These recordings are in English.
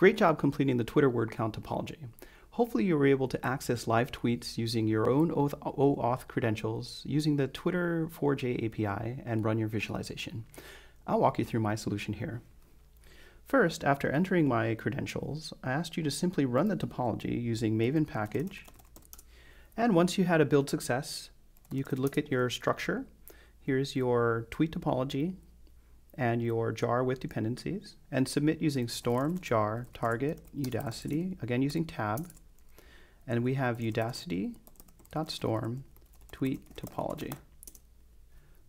Great job completing the Twitter word count topology. Hopefully you were able to access live tweets using your own OAuth credentials using the Twitter 4J API and run your visualization. I'll walk you through my solution here. First, after entering my credentials, I asked you to simply run the topology using Maven package. And once you had a build success, you could look at your structure. Here's your tweet topology and your jar with dependencies, and submit using storm, jar, target, Udacity, again using tab. And we have udacity.storm tweet topology.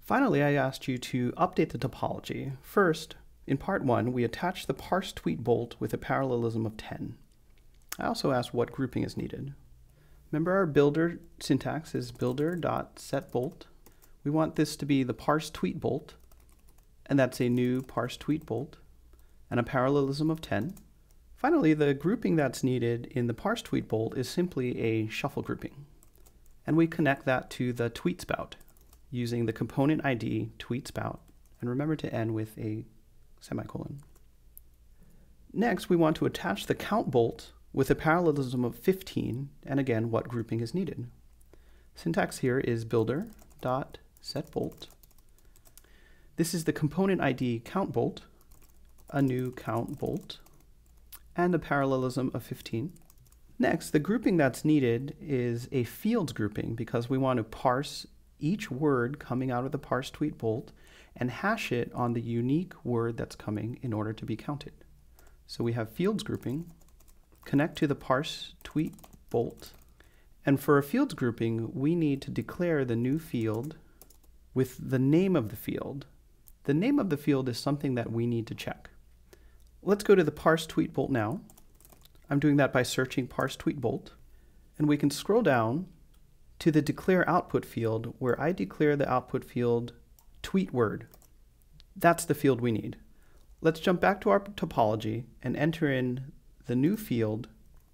Finally, I asked you to update the topology. First, in part 1, we attached the parse tweet bolt with a parallelism of 10. I also asked what grouping is needed. Remember our builder syntax is builder.setBolt. We want this to be the parse tweet bolt, and that's a new parse tweet bolt, and a parallelism of 10. Finally, the grouping that's needed in the parse tweet bolt is simply a shuffle grouping. And we connect that to the tweet spout using the component ID tweet spout, and remember to end with a semicolon. Next, we want to attach the count bolt with a parallelism of 15, and again, what grouping is needed. Syntax here is builder.setBolt. This is the component ID count bolt, a new count bolt, and a parallelism of 15. Next, the grouping that's needed is a fields grouping because we want to parse each word coming out of the parse tweet bolt and hash it on the unique word that's coming in order to be counted. So we have fields grouping, connect to the parse tweet bolt, and for a fields grouping, we need to declare the new field with the name of the field. The name of the field is something that we need to check. Let's go to the parse tweet bolt now. I'm doing that by searching parse tweet bolt, and we can scroll down to the declare output field where I declare the output field tweet word. That's the field we need. Let's jump back to our topology and enter in the new field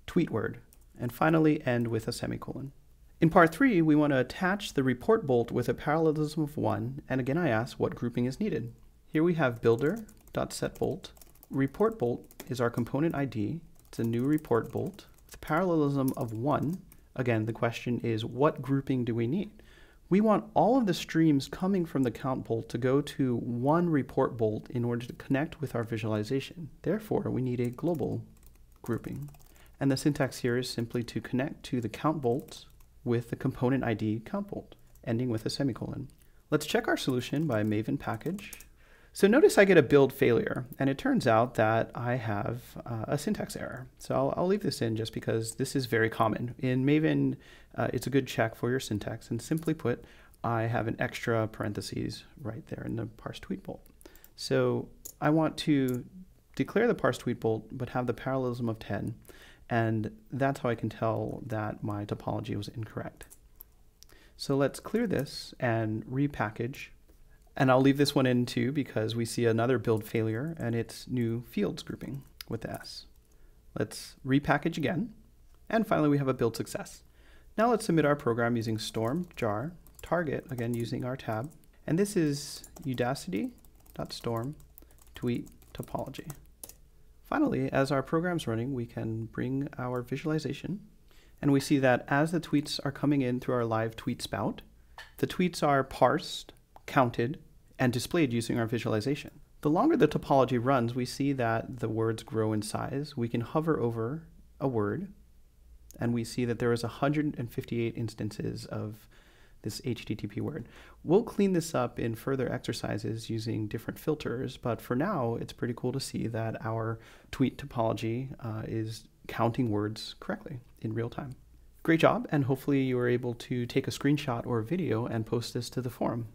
tweet word, and finally end with a semicolon. In part 3, we want to attach the report bolt with a parallelism of 1, and again I ask what grouping is needed. Here we have builder.setBolt. Report bolt is our component ID. It's a new report bolt with a parallelism of 1. Again, the question is what grouping do we need? We want all of the streams coming from the count bolt to go to one report bolt in order to connect with our visualization. Therefore, we need a global grouping. And the syntax here is simply to connect to the count bolt with the component ID count bolt, ending with a semicolon. Let's check our solution by Maven package. So notice I get a build failure, and it turns out that I have a syntax error. So I'll leave this in just because this is very common. In Maven, it's a good check for your syntax, and simply put, I have an extra parentheses right there in the parse tweet bolt. So I want to declare the parse tweet bolt, but have the parallelism of 10. And that's how I can tell that my topology was incorrect. So let's clear this and repackage. And I'll leave this one in too because we see another build failure and it's new fields grouping with the S. Let's repackage again. And finally we have a build success. Now let's submit our program using storm, jar, target, again using our tab. And this is udacity.storm tweet topology. Finally, as our program's running, we can bring our visualization, and we see that as the tweets are coming in through our live tweet spout, the tweets are parsed, counted, and displayed using our visualization. The longer the topology runs, we see that the words grow in size. We can hover over a word, and we see that there is 158 instances of this HTTP word. We'll clean this up in further exercises using different filters, but for now, it's pretty cool to see that our tweet topology is counting words correctly in real time. Great job, and hopefully you were able to take a screenshot or a video and post this to the forum.